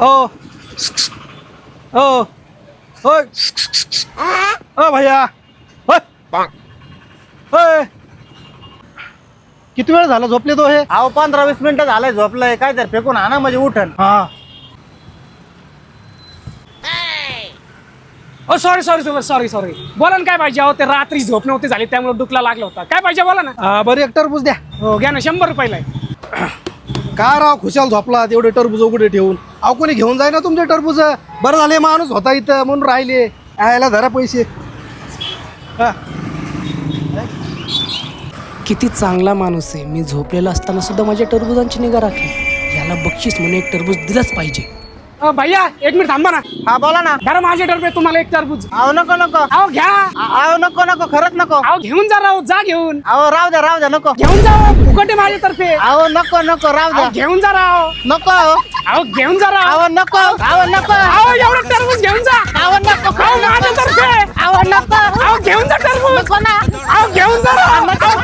ओ ओ ओय ओ भैया ओय ओय किती वेळ झाला झोपले तो हे? अहो 15-20 मिनिटं झालंय झोपलंय. काय तर फेकून आणा म्हणजे उठन. हा सॉरी सॉरी सॉरी सॉरी. बोला ना काय पाहिजे? अहो ते रात्री झोप नव्हती झाली त्यामुळे डुकला लागला होता. काय पाहिजे बोला ना. बरं एक टरबूज द्या. हो घ्या ना, 100 रुपयाला आहे. का राव खुशाल झोपला तेवढे टरबूज उघडे ठेवून? अहो कोणी घेऊन जाय ना तुमचे टरबूज. बरं झाले माणूस होता इथं म्हणून राहिले. यायला धरा पैसे. हा किती चांगला माणूस आहे. मी झोपलेला असताना सुद्धा माझ्या टरबुजांची निगा राखली. याला बक्षीस म्हणून एक टरबूज दिलंच पाहिजे. भैया 1 मिनिट थांबा ना. हा बोला ना. धरा माझे टरबूज, तुम्हाला 1 टरबूज. अहो नको नको. अहो घ्या. अहो नको नको खरंच नको. अहो घेऊन जा राव, जा घेऊन. अहो राहू द्या नको. घेऊन जा फुकट आहे माझ्यातर्फे. अहो नको नको राहू द्या. अहो घेऊन जा राव. नको अहो. अहो घेऊन जा राव. अहो नको. अहो नको. अहो एवढं टरबूज घेऊन जा. अहो नको. अहो माझ्यातर्फे. अहो नको. अहो घेऊन जा टरबूज. नको ना. अहो घेऊन जा राव. नको. अहो,